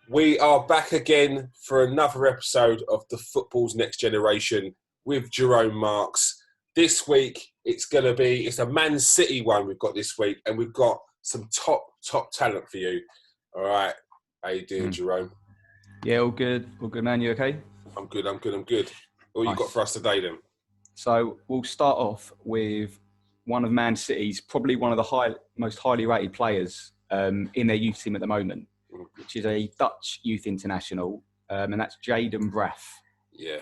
We are back again for another episode of the Football's Next Generation with Jerome Marks. This week, it's a Man City one we've got this week, and we've got some top talent for you. All right. How you doing, Jerome? Yeah, all good, man. You okay? I'm good. What Nice. You got for us today, then? So we'll start off with one of Man City's, probably one of the most highly rated players in their youth team at the moment, which is a Dutch youth international, and that's Jayden Braaf. Yeah.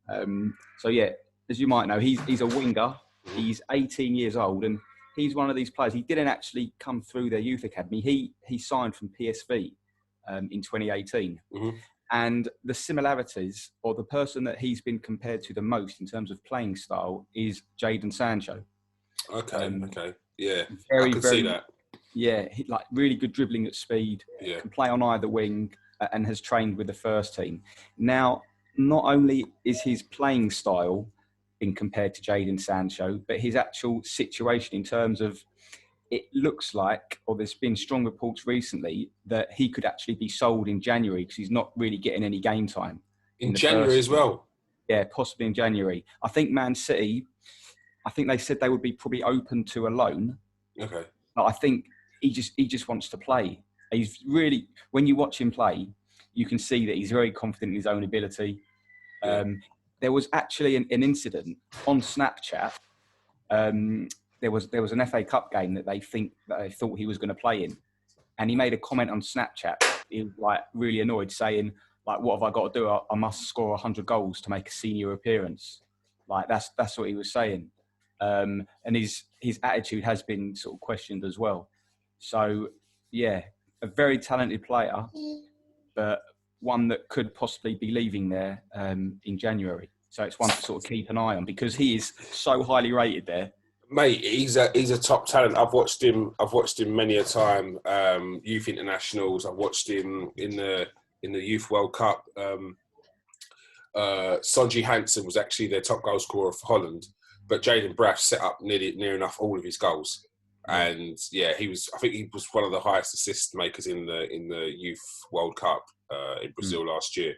As you might know, he's a winger. He's 18 years old, and he's one of these players. He didn't actually come through their youth academy. He signed from PSV in 2018. Mm-hmm. And the similarities, or the person that he's been compared to the most in terms of playing style, is Jaden Sancho. Okay. Yeah, I can see that. Yeah, really good dribbling at speed. Yeah. Can play on either wing and has trained with the first team. Now, not only is his playing style being compared to Jaden Sancho, but his actual situation in terms of, it looks like, or there's been strong reports recently, that he could actually be sold in January because he's not really getting any game time. In January as well? Yeah, possibly in January. I think Man City, they said they would be probably open to a loan. Okay. But I think he just wants to play. He's really, when you watch him play, you can see that he's very confident in his own ability. Yeah. There was actually an incident on Snapchat. There was an FA Cup game that they thought he was going to play in, and he made a comment on Snapchat. He was really annoyed, saying what have I got to do? I must score 100 goals to make a senior appearance. That's what he was saying, and his attitude has been sort of questioned as well. So yeah, a very talented player, but one that could possibly be leaving there in January. So it's one to sort of keep an eye on because he is so highly rated there. Mate, he's a top talent. I've watched him many a time. Youth internationals. I've watched him in the Youth World Cup. Sonji Hansen was actually their top goal scorer for Holland, but Jayden Braaf set up near enough all of his goals. And yeah, I think he was one of the highest assist makers in the Youth World Cup in Brazil last year.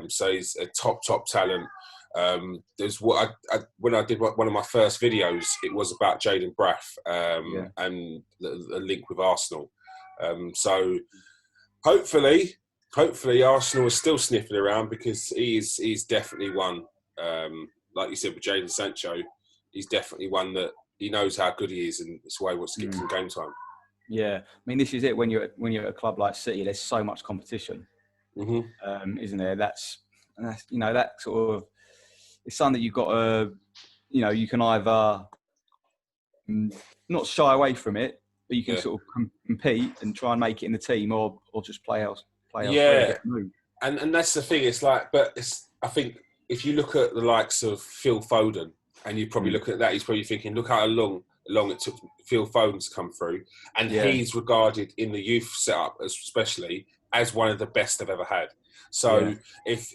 So he's a top talent. There's when I did one of my first videos, it was about Jayden Braaf and the link with Arsenal. So hopefully Arsenal is still sniffing around because he's definitely one. Like you said with Jaden Sancho, he's definitely one that he knows how good he is, and it's why he wants to get some game time. Yeah, I mean, this is it. When you're at a club like City, there's so much competition, isn't there? That's that sort of, it's something that you've got to, you can either not shy away from it, but you can sort of compete and try and make it in the team, or just play elsewhere. Yeah, and that's the thing. I think if you look at the likes of Phil Foden, and you probably look at that, he's probably thinking, look how long it took Phil Foden to come through, and he's regarded in the youth setup, especially, as one of the best they've ever had. So if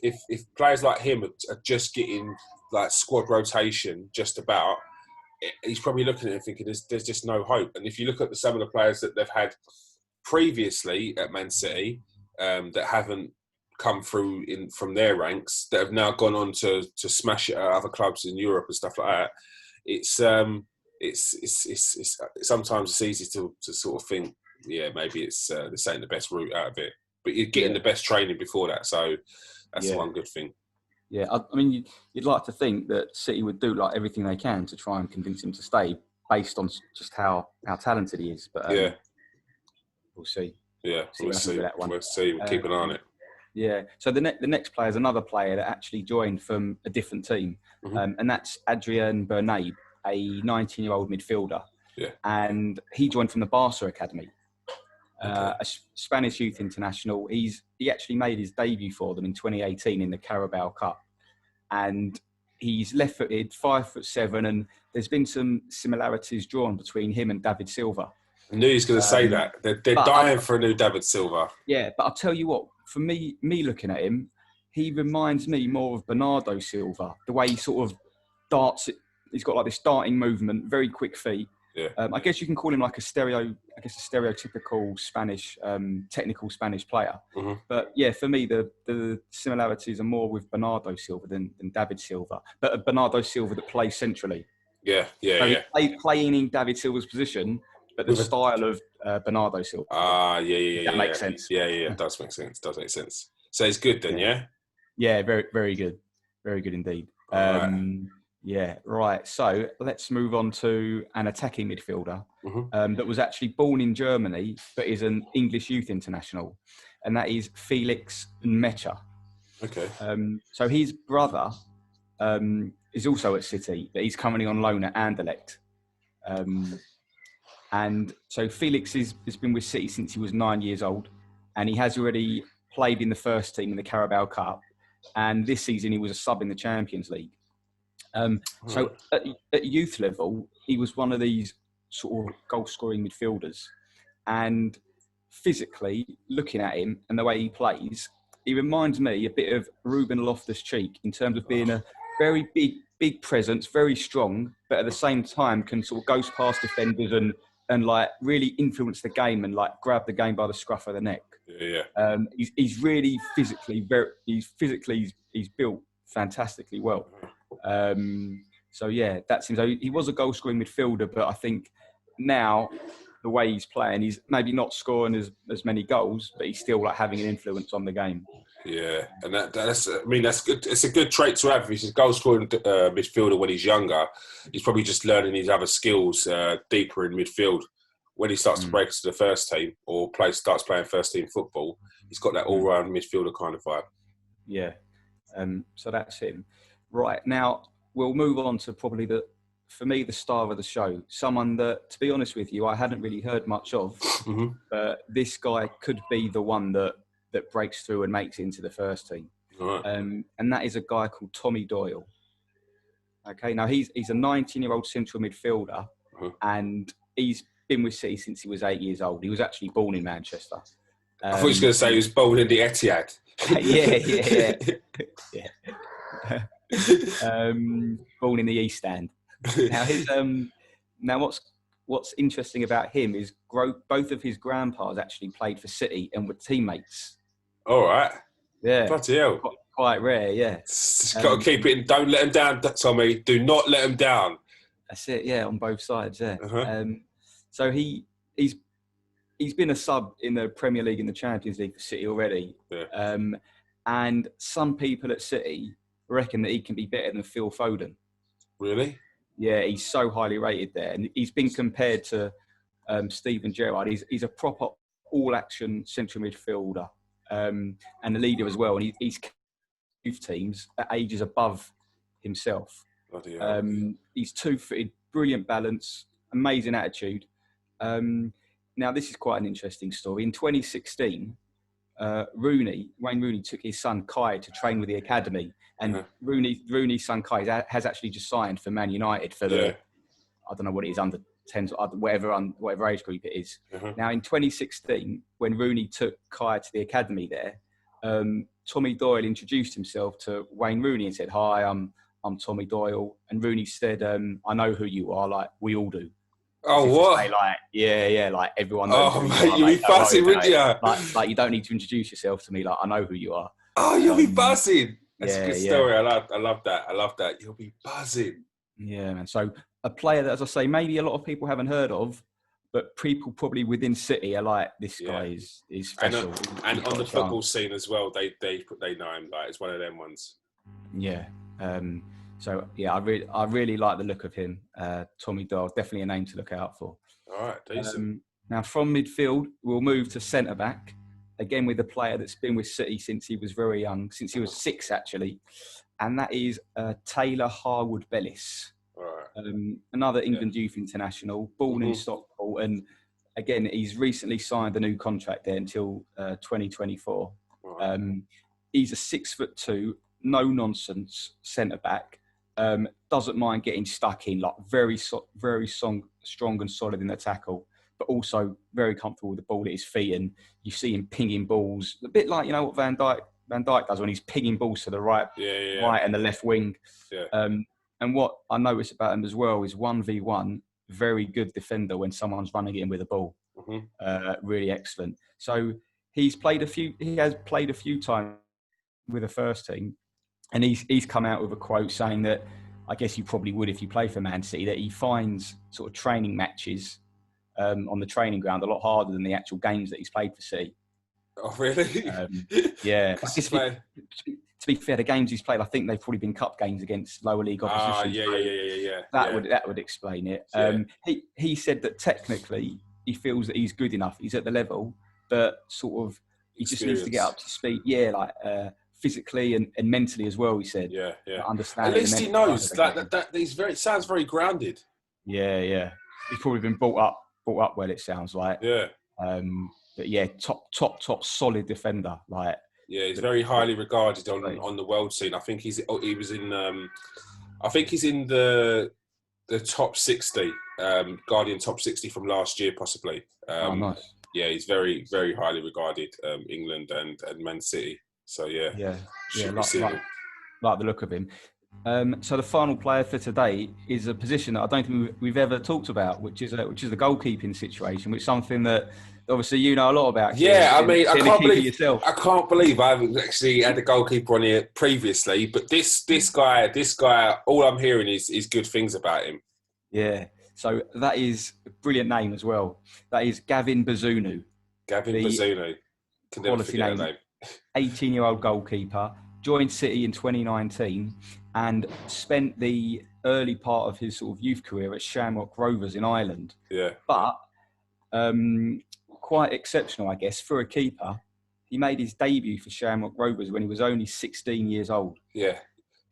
players like him are just getting squad rotation, just about, he's probably looking at it thinking there's just no hope. And if you look at some of the players that they've had previously at Man City that haven't come through from their ranks, that have now gone on to smash it at other clubs in Europe and stuff like that, it's sometimes it's easy to sort of think, maybe this ain't the best route out of it. But you're getting the best training before that, so that's the one good thing. Yeah, I mean, you'd like to think that City would do everything they can to try and convince him to stay, based on just how talented he is. But we'll see. Yeah, we'll see. We'll keep an eye on it. Yeah. So the next player is another player that actually joined from a different team, and that's Adrian Bernabé, a 19-year-old midfielder. Yeah. And he joined from the Barca academy. A Spanish youth international. He actually made his debut for them in 2018 in the Carabao Cup, and he's left-footed, 5'7", and there's been some similarities drawn between him and David Silva. I knew he was going to say that. They're dying for a new David Silva. Yeah, but I'll tell you what, for me looking at him, he reminds me more of Bernardo Silva. The way he sort of darts, he's got this darting movement, very quick feet. Yeah. I guess you can call him like a stereotypical Spanish, technical Spanish player. Mm-hmm. But yeah, for me, the similarities are more with Bernardo Silva than David Silva. But a Bernardo Silva that plays centrally. Yeah, yeah, So yeah. playing in David Silva's position, but the style of Bernardo Silva. Yeah. That makes sense. Yeah. It does make sense. Does make sense. So it's good then, yeah? Yeah, very, very good. Very good indeed. Right. Yeah, right. So let's move on to an attacking midfielder Mm-hmm. that was actually born in Germany, but is an English youth international, and that is Felix Nmecha. Okay. So his brother is also at City, but he's currently on loan at Anderlecht. And so Felix has been with City since he was 9 years old, and he has already played in the first team in the Carabao Cup. And this season he was a sub in the Champions League. So at youth level, he was one of these sort of goal-scoring midfielders. And physically, looking at him and the way he plays, he reminds me a bit of Ruben Loftus-Cheek in terms of being a very big presence, very strong, but at the same time can sort of go past defenders and like really influence the game and like grab the game by the scruff of the neck. Yeah. He's really physically he's built fantastically well. So yeah, that seems he was a goal scoring midfielder, but I think now the way he's playing, he's maybe not scoring as many goals, but he's still like having an influence on the game. Yeah, and that's good. It's a good trait to have. If he's a goal scoring midfielder when he's younger, he's probably just learning his other skills deeper in midfield. When he starts to break into the first team or starts playing first team football, he's got that all round midfielder kind of vibe. Yeah, so that's him. Right, now we'll move on to probably for me, the star of the show. Someone that, to be honest with you, I hadn't really heard much of. But this guy could be the one that breaks through and makes it into the first team. Right. And that is a guy called Tommy Doyle. Okay, now he's a 19-year-old central midfielder, and he's been with City since he was 8 years old. He was actually born in Manchester. I thought he was going to say he was born in the Etihad. yeah. Born in the East Stand. Now what's interesting about him is both of his grandpas actually played for City and were teammates. All right. Yeah. Bloody hell. Quite rare, yeah. Got to keep it in. Don't let him down, Tommy. Do not let him down. That's it, yeah, on both sides, yeah. So he's been a sub in the Premier League and the Champions League for City already. Yeah. And some people at City reckon that he can be better than Phil Foden. Really? Yeah, he's so highly rated there. And he's been compared to Steven Gerrard. He's a proper all-action central midfielder and a leader as well. And he's youth teams at ages above himself. He's two-footed, brilliant balance, amazing attitude. Now, this is quite an interesting story. In 2016, Wayne Rooney took his son Kai to train with the academy, and Rooney's son Kai has actually just signed for Man United for I don't know what it is, under 10, whatever age group it is. Now, in 2016, when Rooney took Kai to the academy there, Tommy Doyle introduced himself to Wayne Rooney and said, "Hi, I'm Tommy Doyle," and Rooney said, "I know who you are. Like we all do." Oh, what? Say, like everyone knows. Oh, mate, you'll be buzzing, wouldn't you? Like you don't need to introduce yourself to me. Like I know who you are. Oh, you'll be buzzing. That's a good story. I love that. You'll be buzzing. Yeah, man. So a player that, as I say, maybe a lot of people haven't heard of, but people probably within City are like, this guy is special. And on the football scene as well, they know him. Like it's one of them ones. Yeah. So yeah, I really like the look of him. Tommy Doyle, definitely a name to look out for. All right, decent. Now from midfield, we'll move to centre back. Again with a player that's been with City since he was very young, since he was 6 actually, and that is Taylor Harwood-Bellis. All right. Another England youth international, born in Stockport, and again he's recently signed a new contract there until 2024. Right. He's a 6'2", no nonsense centre back. Doesn't mind getting stuck in, like very strong and solid in the tackle, but also very comfortable with the ball at his feet. And you see him pinging balls, a bit like what Van Dijk does when he's pinging balls to the right and the left wing. Yeah. And what I noticed about him as well is 1v1, very good defender when someone's running in with a ball. Really excellent. So he has played a few times with the first team, and he's come out with a quote saying that, I guess you probably would if you play for Man City, that he finds sort of training matches on the training ground a lot harder than the actual games that he's played for City. Oh, really? Yeah. To be fair, the games he's played, I think they've probably been cup games against lower league opposition. That would explain it. He said that technically he feels that he's good enough. He's at the level, but sort of he just needs to get up to speed. Physically and mentally as well. He said. Understand. At least he knows that he's sounds very grounded. Yeah. He's probably been brought up well. It sounds like. Yeah. But yeah, top solid defender. Like. Yeah, he's very highly regarded on the world scene. I think he was in. I think he's in the top 60, Guardian top 60 from last year, possibly. Nice. Yeah, he's very, very highly regarded, England and Man City. So yeah, like the look of him. So the final player for today is a position that I don't think we've ever talked about, which is the goalkeeping situation, which is something that obviously you know a lot about. Yeah, I can't believe I haven't actually had a goalkeeper on here previously. But this guy, all I'm hearing is good things about him. Yeah, so that is a brilliant name as well. That is Gavin Bazunu. Gavin Bazunu. Can never forget the name. 18-year-old goalkeeper, joined City in 2019 and spent the early part of his sort of youth career at Shamrock Rovers in Ireland. Yeah. But quite exceptional, I guess, for a keeper. He made his debut for Shamrock Rovers when he was only 16 years old. Yeah.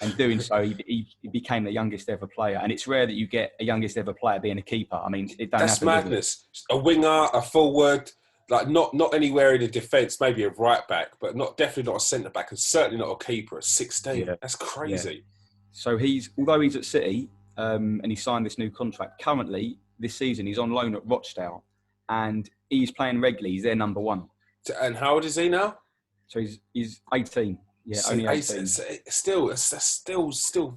And doing so, he became the youngest ever player. And it's rare that you get a youngest ever player being a keeper. I mean, it don't happen. That's madness. A winger, a forward, like not anywhere in the defence, maybe a right back, but definitely not a centre back, and certainly not a keeper at 16. Yeah. That's crazy. Yeah. So although he's at City and he signed this new contract, currently this season he's on loan at Rochdale, and he's playing regularly. He's their number one. And how old is he now? So he's 18. Yeah, only 18. Still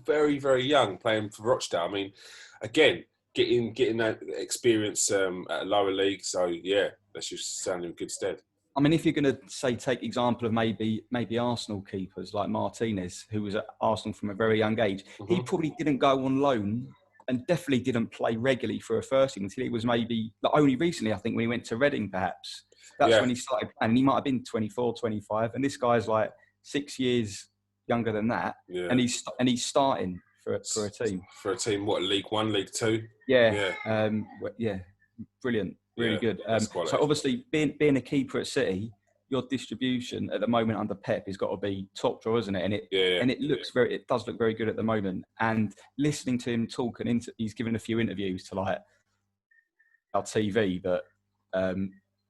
very, very young, playing for Rochdale. I mean, again, getting that experience at a lower league. So yeah, that's just sounding in good stead. I mean, if you're going to take example of maybe Arsenal keepers like Martinez, who was at Arsenal from a very young age, he probably didn't go on loan and definitely didn't play regularly for a first team until he was maybe only recently, I think, when he went to Reading, perhaps. That's when he started playing. He might have been 24, 25, and this guy's like 6 years younger than that, and he's starting for a team. For a team, what, League One, League Two? Yeah. Brilliant. Really good. So obviously, being a keeper at City, your distribution at the moment under Pep has got to be top drawer, isn't it? And it does look very good at the moment. And listening to him talk, he's given a few interviews to like our TV that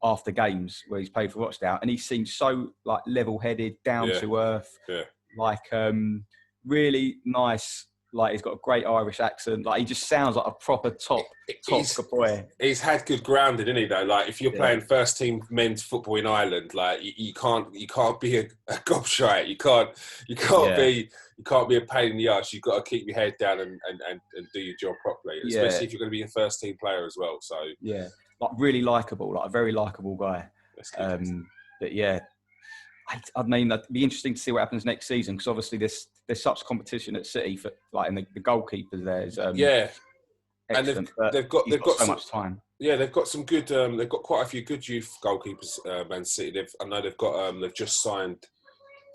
after games where he's played for Rochdale, and he seems so like level-headed, down to earth, like really nice. Like, he's got a great Irish accent. Like, he just sounds like a proper top boy. He's had good grounding, isn't he, though? Like, if you're playing first team men's football in Ireland, like you can't be a gobshite. You can't be a pain in the arse. You've got to keep your head down and do your job properly. Especially if you're going to be a first team player as well. So like really likable, like a very likable guy. But yeah, I mean, it'd be interesting to see what happens next season, because obviously there's such competition at City for like, and the goalkeepers there is excellent, and they've got so much time. Yeah, they've got some good. They've got quite a few good youth goalkeepers. Man City. I know they've got. They've just signed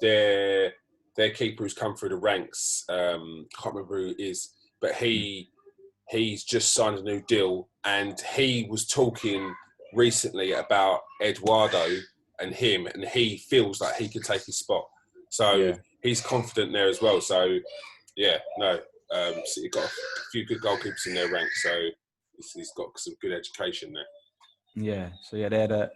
their keeper who's come through the ranks. Can't remember who it is, but he's just signed a new deal, and he was talking recently about Eduardo and him, and he feels like he could take his spot. So he's confident there as well. So City got a few good goalkeepers in their ranks. So he's got some good education there. Yeah. So they're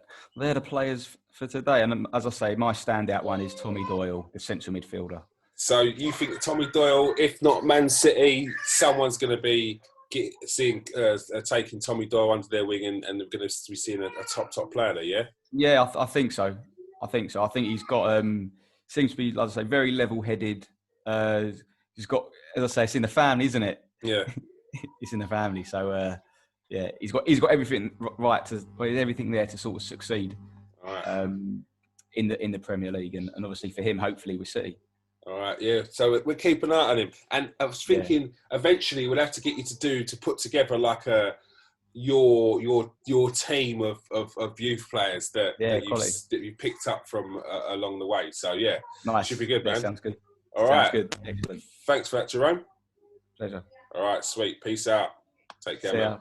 the players for today. And as I say, my standout one is Tommy Doyle, the central midfielder. So you think that Tommy Doyle, if not Man City, someone's going to be taking Tommy Doyle under their wing, and they're going to be seeing a top player there, yeah? Yeah, I think so. I think he's got, seems to be, like I say, very level-headed. He's got, as I say, it's in the family, isn't it? Yeah. It's in the family. So, yeah, he's got everything right to, well, everything there to sort of succeed in the Premier League, and obviously for him, hopefully with City. All right, yeah. So we'll keep an eye on him. And I was thinking, eventually we'll have to get you to put together like your team of youth players that you picked up from along the way. So yeah, nice. Should be good, man. Sounds good. All sounds right, good. Excellent. Thanks for that, Jerome. Pleasure. All right, sweet. Peace out. Take care, man.